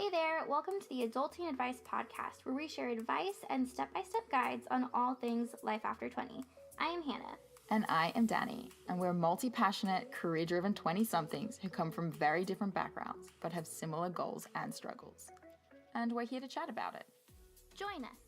Hey there, welcome to the Adulting Advice Podcast, where we share advice and step-by-step guides on all things life after 20. I am Hannah. And I am Dani, and we're multi-passionate, career-driven 20-somethings who come from very different backgrounds, but have similar goals and struggles. And we're here to chat about it. Join us.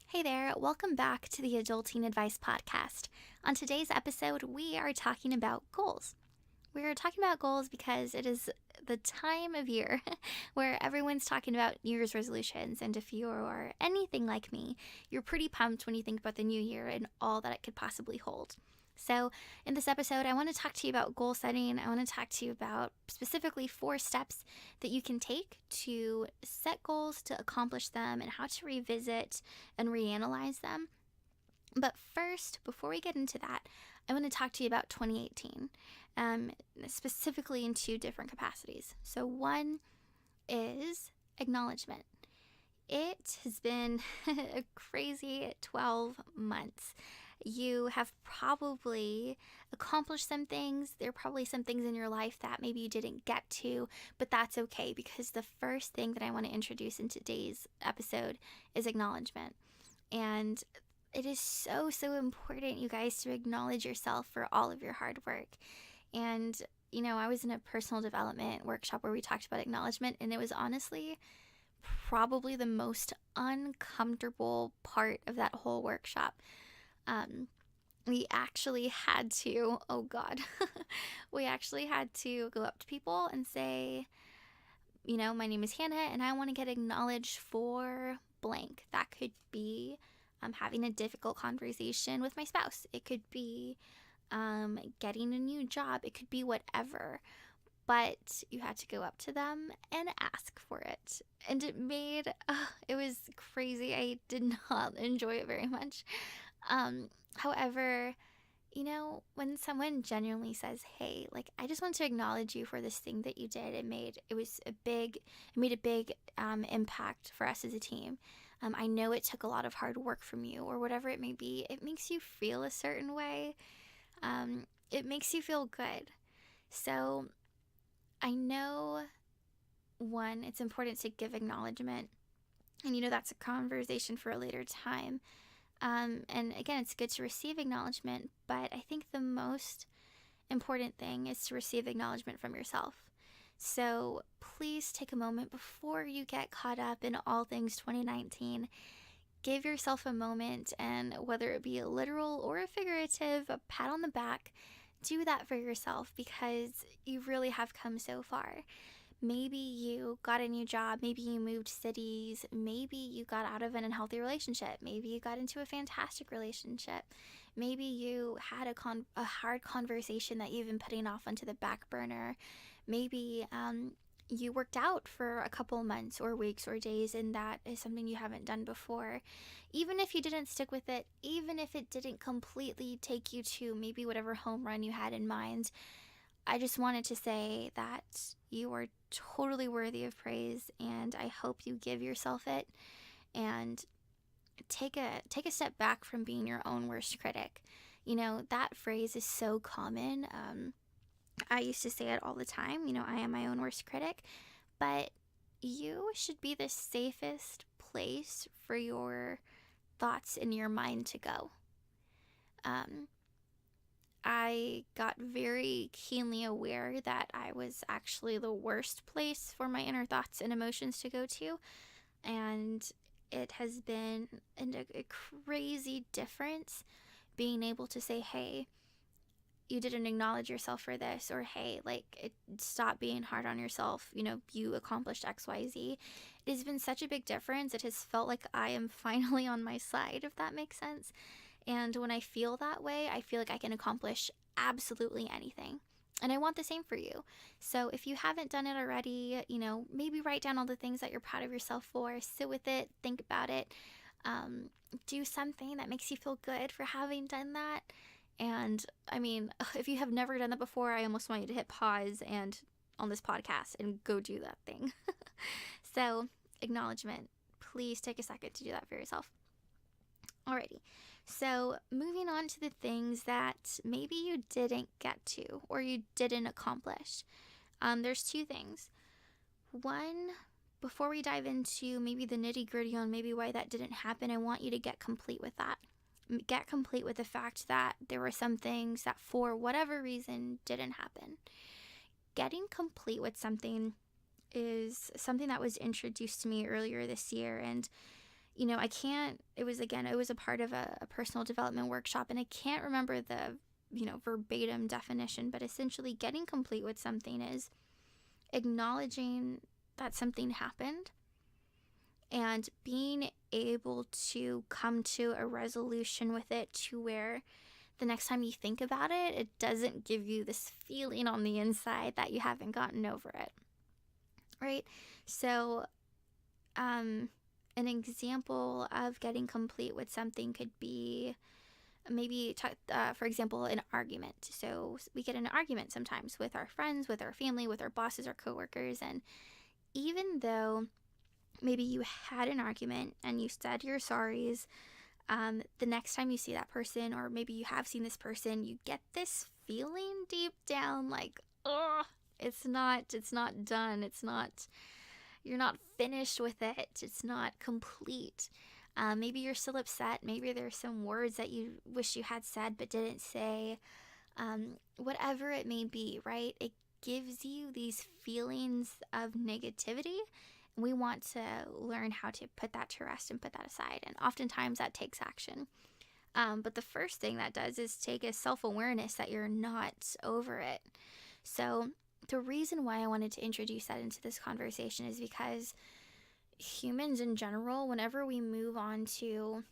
Hey there, welcome back to the Adulting Advice Podcast. On today's episode, we are talking about goals. We're talking about goals because it is the time of year where everyone's talking about New Year's resolutions. And if you are anything like me, you're pretty pumped when you think about the new year and all that it could possibly hold. So in this episode, I want to talk to you about goal setting. I want to talk to you about specifically 4 steps that you can take to set goals, to accomplish them, and how to revisit and reanalyze them. But first, before we get into that, I want to talk to you about 2018, specifically in 2 different capacities. So one is acknowledgement. It has been a crazy 12 months. You have probably accomplished some things. There are probably some things in your life that maybe you didn't get to, but that's okay, because the first thing that I want to introduce in today's episode is acknowledgement. And it is so important, you guys, to acknowledge yourself for all of your hard work. And, I was in a personal development workshop where we talked about acknowledgement, and it was honestly probably the most uncomfortable part of that whole workshop. We actually had to, we actually had to go up to people and say, my name is Hannah, and I want to get acknowledged for blank. That could be having a difficult conversation with my spouse. It could be getting a new job. It could be whatever. But you had to go up to them and ask for it. And it was crazy. I did not enjoy it very much. However, when someone genuinely says, hey, I just want to acknowledge you for this thing that you did, it made a big impact for us as a team. I know it took a lot of hard work from you, or whatever it may be. It makes you feel a certain way. It makes you feel good. So I know, one, it's important to give acknowledgement. And that's a conversation for a later time. And again, it's good to receive acknowledgement, but I think the most important thing is to receive acknowledgement from yourself. So please take a moment before you get caught up in all things 2019. Give yourself a moment, and whether it be a literal or a figurative, a pat on the back, do that for yourself, because you really have come so far. Maybe you got a new job, maybe you moved cities, maybe you got out of an unhealthy relationship, maybe you got into a fantastic relationship, maybe you had a hard conversation that you've been putting off onto the back burner, maybe you worked out for a couple months or weeks or days, and that is something you haven't done before. Even if you didn't stick with it, even if it didn't completely take you to maybe whatever home run you had in mind, I just wanted to say that you are totally worthy of praise, and I hope you give yourself it and take a step back from being your own worst critic. That phrase is so common. I used to say it all the time, I am my own worst critic, but you should be the safest place for your thoughts in your mind to go. I got very keenly aware that I was actually the worst place for my inner thoughts and emotions to go to, and it has been a crazy difference being able to say, hey, you didn't acknowledge yourself for this, or hey, stop being hard on yourself, you accomplished XYZ. It has been such a big difference. It has felt like I am finally on my side, if that makes sense. And when I feel that way, I feel like I can accomplish absolutely anything. And I want the same for you. So if you haven't done it already, maybe write down all the things that you're proud of yourself for, sit with it, think about it, do something that makes you feel good for having done that. And if you have never done that before, I almost want you to hit pause and on this podcast and go do that thing. So acknowledgement, please take a second to do that for yourself. Alrighty, so moving on to the things that maybe you didn't get to or you didn't accomplish. There's 2 things. one, before we dive into maybe the nitty gritty on maybe why that didn't happen, I want you to get complete with that. Get complete with the fact that there were some things that for whatever reason didn't happen. Getting complete with something is something that was introduced to me earlier this year. And, it was a part of a personal development workshop, and I can't remember the, verbatim definition, but essentially getting complete with something is acknowledging that something happened and being able to come to a resolution with it to where the next time you think about it, it doesn't give you this feeling on the inside that you haven't gotten over it, right? So, an example of getting complete with something could be maybe, for example, an argument. So we get in an argument sometimes with our friends, with our family, with our bosses, our coworkers, and even though maybe you had an argument and you said your sorries, the next time you see that person, or maybe you have seen this person, you get this feeling deep down like, oh, it's not done. You're not finished with it. It's not complete. Maybe you're still upset. Maybe there's some words that you wish you had said but didn't say. Whatever it may be, right? It gives you these feelings of negativity. We want to learn how to put that to rest and put that aside. And oftentimes that takes action. But the first thing that does is take a self-awareness that you're not over it. So the reason why I wanted to introduce that into this conversation is because humans in general, whenever we move on to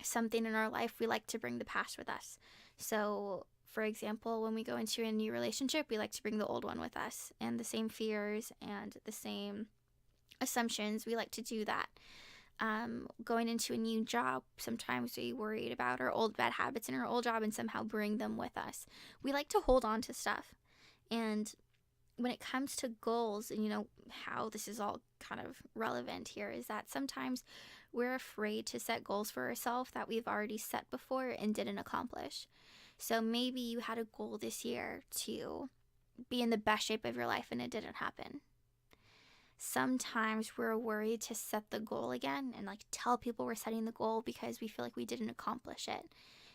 something in our life, we like to bring the past with us. So, for example, when we go into a new relationship, we like to bring the old one with us, and the same fears and the same assumptions, we like to do that. Going into a new job, sometimes we worried about our old bad habits in our old job and somehow bring them with us. We like to hold on to stuff. And when it comes to goals, and how this is all kind of relevant here is that sometimes we're afraid to set goals for ourselves that we've already set before and didn't accomplish. So maybe you had a goal this year to be in the best shape of your life and it didn't happen. Sometimes we're worried to set the goal again and tell people we're setting the goal because we feel like we didn't accomplish it.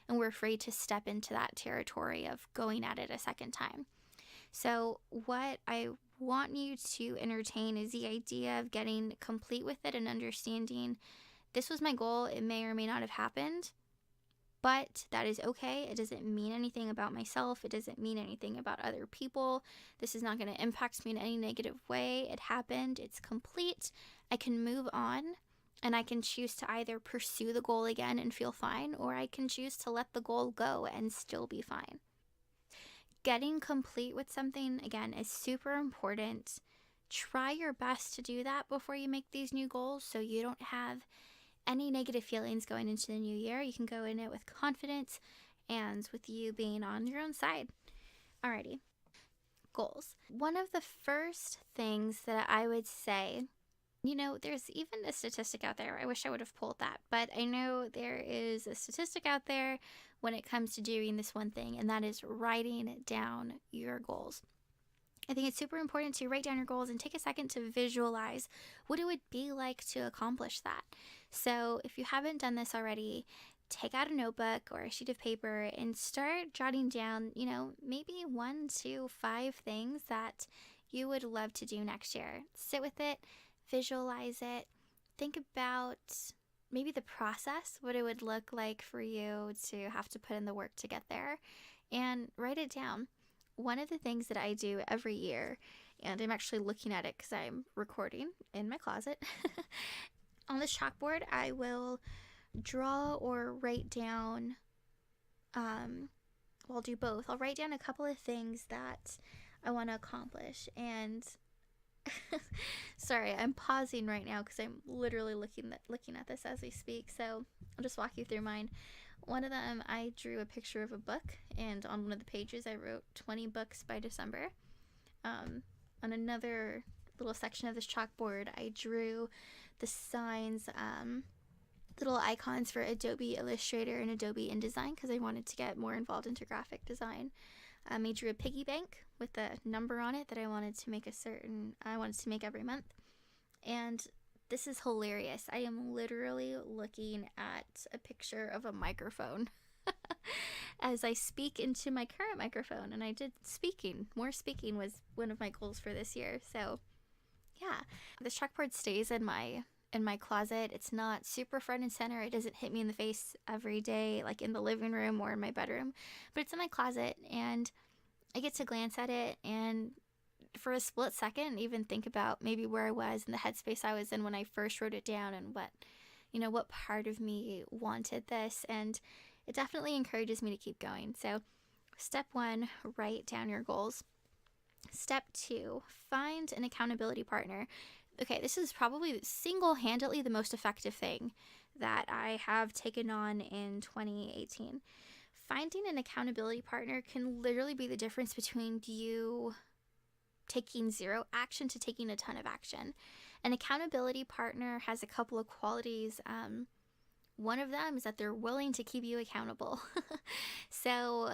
And we're afraid to step into that territory of going at it a second time. So what I want you to entertain is the idea of getting complete with it and understanding this was my goal. It may or may not have happened, but that is okay. It doesn't mean anything about myself. It doesn't mean anything about other people. This is not going to impact me in any negative way. It happened. It's complete. I can move on, and I can choose to either pursue the goal again and feel fine, or I can choose to let the goal go and still be fine. Getting complete with something, again, is super important. Try your best to do that before you make these new goals so you don't have any negative feelings going into the new year. You can go in it with confidence and with you being on your own side. Alrighty. Goals. One of the first things that I would say, there's even a statistic out there. I wish I would have pulled that, but I know there is a statistic out there when it comes to doing this one thing, and that is writing down your goals. I think it's super important to write down your goals and take a second to visualize what it would be like to accomplish that. So if you haven't done this already, take out a notebook or a sheet of paper and start jotting down, maybe 1 to 5 things that you would love to do next year. Sit with it, visualize it, think about maybe the process, what it would look like for you to have to put in the work to get there, and write it down. One of the things that I do every year, and I'm actually looking at it because I'm recording in my closet, on this chalkboard, I will draw or write down, I'll do both. I'll write down a couple of things that I want to accomplish, and sorry, I'm pausing right now because I'm literally looking at this as we speak, so I'll just walk you through mine. One of them, I drew a picture of a book, and on one of the pages I wrote 20 books by December. On another little section of this chalkboard, I drew the signs, little icons for Adobe Illustrator and Adobe InDesign because I wanted to get more involved into graphic design. I drew a piggy bank with a number on it that I wanted to make every month. And this is hilarious. I am literally looking at a picture of a microphone as I speak into my current microphone. And I did speaking. More speaking was one of my goals for this year. So yeah, this chalkboard stays in my closet. It's not super front and center. It doesn't hit me in the face every day, like in the living room or in my bedroom, but it's in my closet, and I get to glance at it and for a split second even think about maybe where I was in the headspace I was in when I first wrote it down, and what part of me wanted this. And it definitely encourages me to keep going. So step 1, write down your goals. Step 2, find an accountability partner. Okay, this is probably single-handedly the most effective thing that I have taken on in 2018. Finding an accountability partner can literally be the difference between you taking 0 action to taking a ton of action. An accountability partner has a couple of qualities. One of them is that they're willing to keep you accountable. So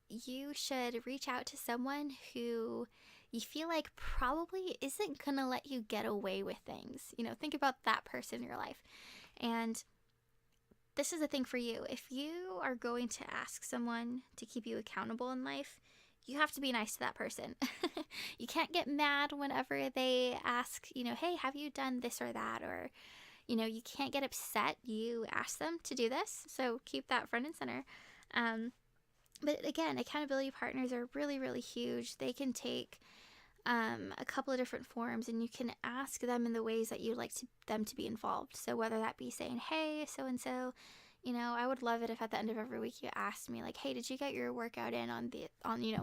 you should reach out to someone who you feel like probably isn't going to let you get away with things. Think about that person in your life. And this is the thing for you. If you are going to ask someone to keep you accountable in life, you have to be nice to that person. You can't get mad whenever they ask, hey, have you done this or that? Or, you can't get upset. You ask them to do this. So keep that front and center. But again, accountability partners are really, really huge. They can take a couple of different forms, and you can ask them in the ways that you'd like them to be involved. So whether that be saying, hey, so-and-so, I would love it if at the end of every week you asked me, like, hey, did you get your workout in on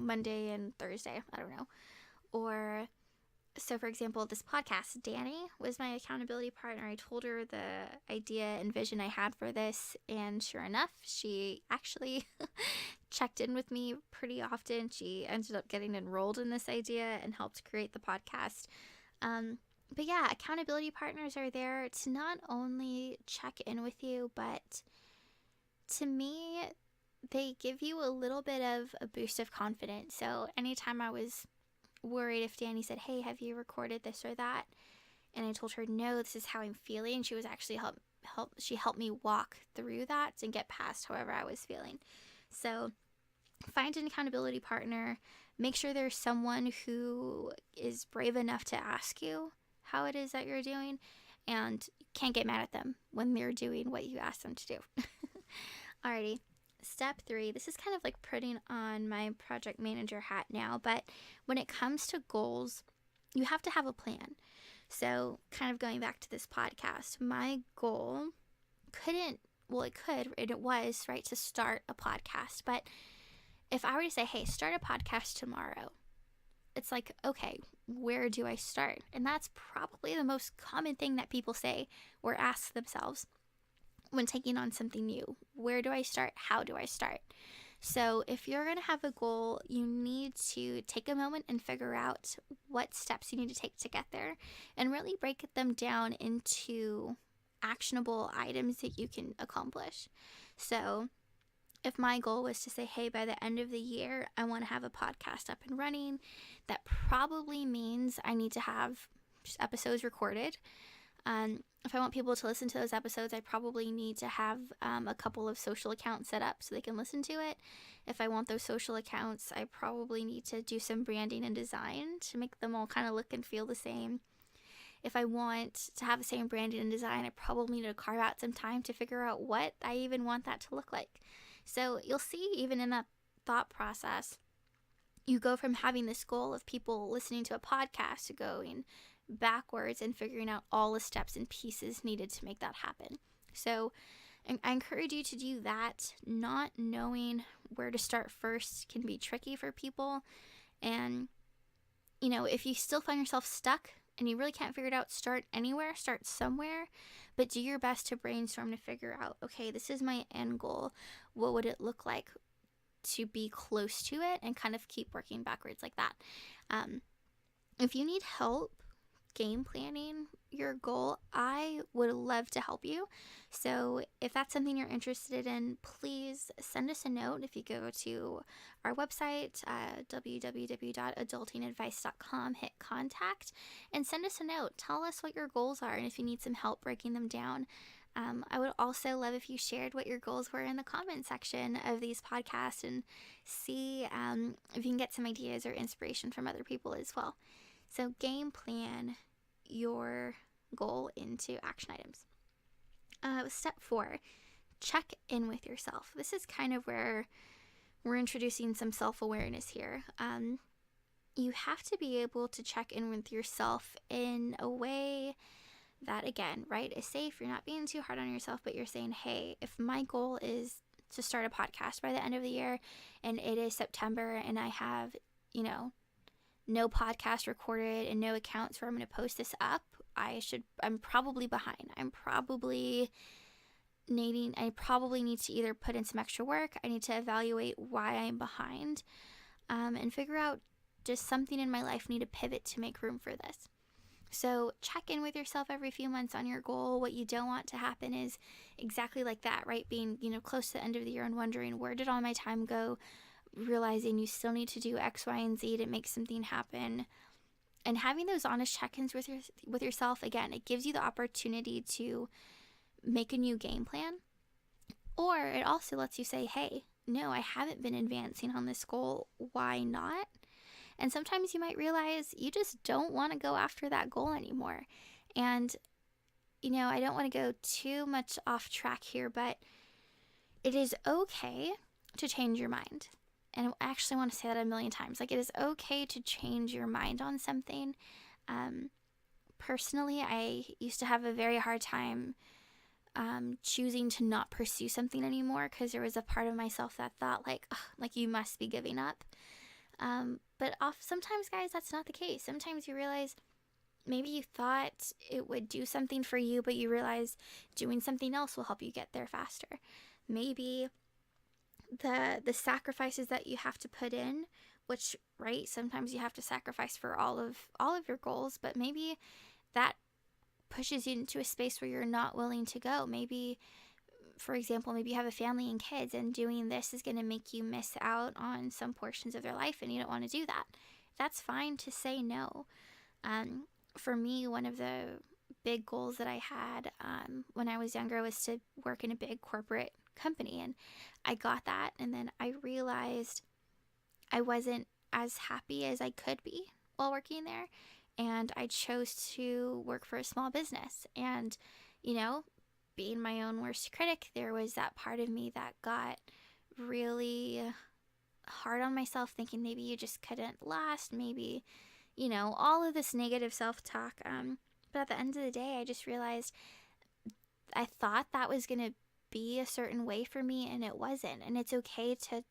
Monday and Thursday? I don't know. Or, so for example, this podcast, Dani was my accountability partner. I told her the idea and vision I had for this, and sure enough, she actually checked in with me pretty often. She ended up getting enrolled in this idea and helped create the podcast. But yeah, accountability partners are there to not only check in with you, but to me, they give you a little bit of a boost of confidence. So anytime I was worried, if Dani said, hey, have you recorded this or that? And I told her, no, this is how I'm feeling. She was actually she helped me walk through that and get past however I was feeling. So find an accountability partner. Make sure there's someone who is brave enough to ask you how it is that you're doing, and can't get mad at them when they're doing what you ask them to do. Alrighty. Step 3, this is kind of like putting on my project manager hat now, but when it comes to goals, you have to have a plan. So kind of going back to this podcast, my goal it was, right, to start a podcast. But if I were to say, hey, start a podcast tomorrow, it's like, okay, where do I start? And that's probably the most common thing that people say or ask themselves when taking on something new. Where do I start? How do I start? So if you're going to have a goal, you need to take a moment and figure out what steps you need to take to get there, and really break them down into actionable items that you can accomplish. So if my goal was to say, hey, by the end of the year, I want to have a podcast up and running, that probably means I need to have just episodes recorded. If I want people to listen to those episodes, I probably need to have a couple of social accounts set up so they can listen to it. If I want those social accounts, I probably need to do some branding and design to make them all kind of look and feel the same. If I want to have the same branding and design, I probably need to carve out some time to figure out what I even want that to look like. So you'll see, even in that thought process, you go from having this goal of people listening to a podcast to going backwards and figuring out all the steps and pieces needed to make that happen. So I encourage you to do that. Not knowing where to start first can be tricky for people. And, if you still find yourself stuck and you really can't figure it out, start anywhere, start somewhere, but do your best to brainstorm to figure out, okay, this is my end goal. What would it look like to be close to it, and kind of keep working backwards like that. If you need help game planning your goal, I would love to help you. So if that's something you're interested in, please send us a note. If you go to our website, www.adultingadvice.com, hit contact, and send us a note. Tell us what your goals are and if you need some help breaking them down. I would also love if you shared what your goals were in the comment section of these podcasts and see if you can get some ideas or inspiration from other people as well. So game plan your goal into action items. Step 4, check in with yourself. This is kind of where we're introducing some self-awareness here. You have to be able to check in with yourself in a way that, again, right, is safe. You're not being too hard on yourself, but you're saying, hey, if my goal is to start a podcast by the end of the year and it is September and I have, no podcast recorded and no accounts where I'm going to post this up, I'm probably behind. I probably need to either put in some extra work. I need to evaluate why I'm behind, and figure out, does something in my life need to pivot to make room for this? So check in with yourself every few months on your goal. What you don't want to happen is exactly like that, right? Being, close to the end of the year and wondering, where did all my time go? Realizing you still need to do X, Y, and Z to make something happen. And having those honest check-ins with yourself, again, it gives you the opportunity to make a new game plan. Or it also lets you say, hey, no, I haven't been advancing on this goal. Why not? And sometimes you might realize you just don't want to go after that goal anymore. And, I don't want to go too much off track here, but it is okay to change your mind. And I actually want to say that a million times. Like, it is okay to change your mind on something. Personally, I used to have a very hard time choosing to not pursue something anymore because there was a part of myself that thought, like you must be giving up. But sometimes, guys, that's not the case. Sometimes you realize maybe you thought it would do something for you, but you realize doing something else will help you get there faster. Maybe the sacrifices that you have to put in, which, right, sometimes you have to sacrifice for all of your goals, but maybe that pushes you into a space where you're not willing to go. Maybe, for example, maybe you have a family and kids, and doing this is going to make you miss out on some portions of their life, and you don't want to do that. That's fine to say no. For me, one of the big goals that I had when I was younger was to work in a big corporate company, and I got that, and then I realized I wasn't as happy as I could be while working there, and I chose to work for a small business. And being my own worst critic, there was that part of me that got really hard on myself, thinking maybe you just couldn't last, maybe, all of this negative self-talk. But at the end of the day, I just realized I thought that was going to be a certain way for me, and it wasn't. And it's okay to,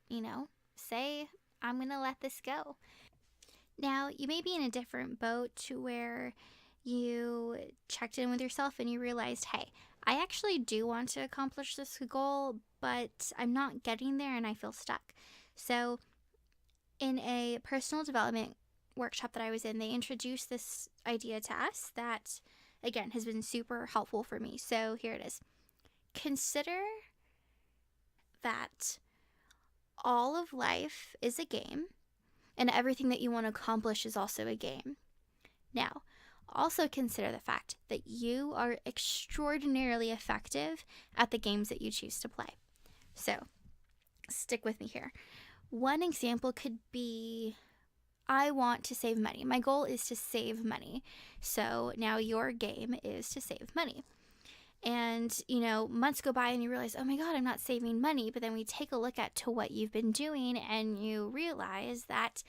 say, I'm going to let this go. Now, you may be in a different boat to where you checked in with yourself and you realized, hey, I actually do want to accomplish this goal, but I'm not getting there and I feel stuck. So in a personal development workshop that I was in, they introduced this idea to us that, again, has been super helpful for me. So here it is. Consider that all of life is a game, and everything that you want to accomplish is also a game. Now, also consider the fact that you are extraordinarily effective at the games that you choose to play. So, stick with me here. One example could be, I want to save money. My goal is to save money. So now your game is to save money. And, months go by and you realize, oh my God, I'm not saving money. But then we take a look at to what you've been doing and you realize that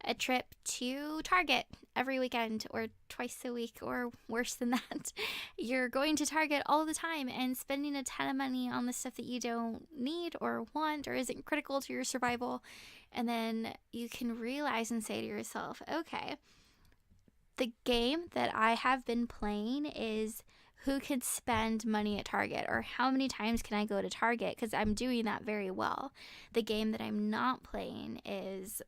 a trip to Target every weekend or twice a week or worse than that, you're going to Target all the time and spending a ton of money on the stuff that you don't need or want or isn't critical to your survival. And then you can realize and say to yourself, okay, the game that I have been playing is who could spend money at Target, or how many times can I go to Target, because I'm doing that very well. The game that I'm not playing is,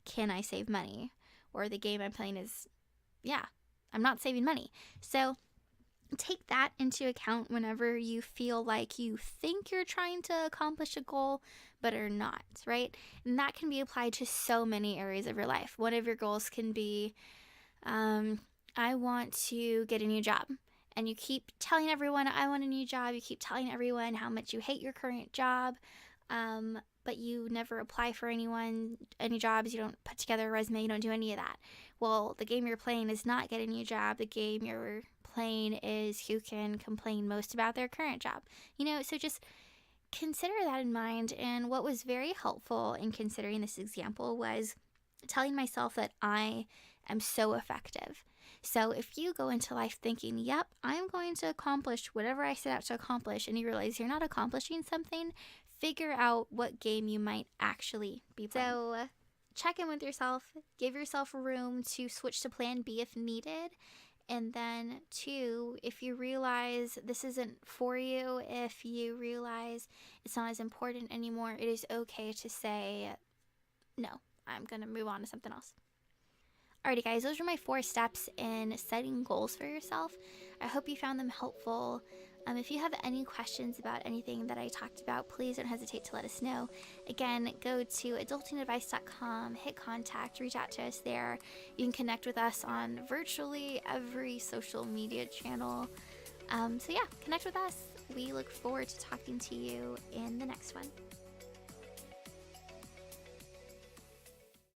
can I save money? Or the game I'm playing is, I'm not saving money. So take that into account whenever you feel like you think you're trying to accomplish a goal but are not, right? And that can be applied to so many areas of your life. One of your goals can be, I want to get a new job. And you keep telling everyone, I want a new job. You keep telling everyone how much you hate your current job. But you never apply for any jobs. You don't put together a resume. You don't do any of that. Well, the game you're playing is not get a new job. The game you're playing is who can complain most about their current job. So just consider that in mind. And what was very helpful in considering this example was telling myself that I am so effective. So if you go into life thinking, yep, I'm going to accomplish whatever I set out to accomplish, and you realize you're not accomplishing something, figure out what game you might actually be playing. So check in with yourself, give yourself room to switch to plan B if needed. And then 2, if you realize this isn't for you, if you realize it's not as important anymore, it is okay to say, no, I'm going to move on to something else. Alrighty guys, those are my 4 steps in setting goals for yourself. I hope you found them helpful. If you have any questions about anything that I talked about, please don't hesitate to let us know. Again, go to adultingadvice.com, hit contact, reach out to us there. You can connect with us on virtually every social media channel. So yeah, connect with us. We look forward to talking to you in the next one.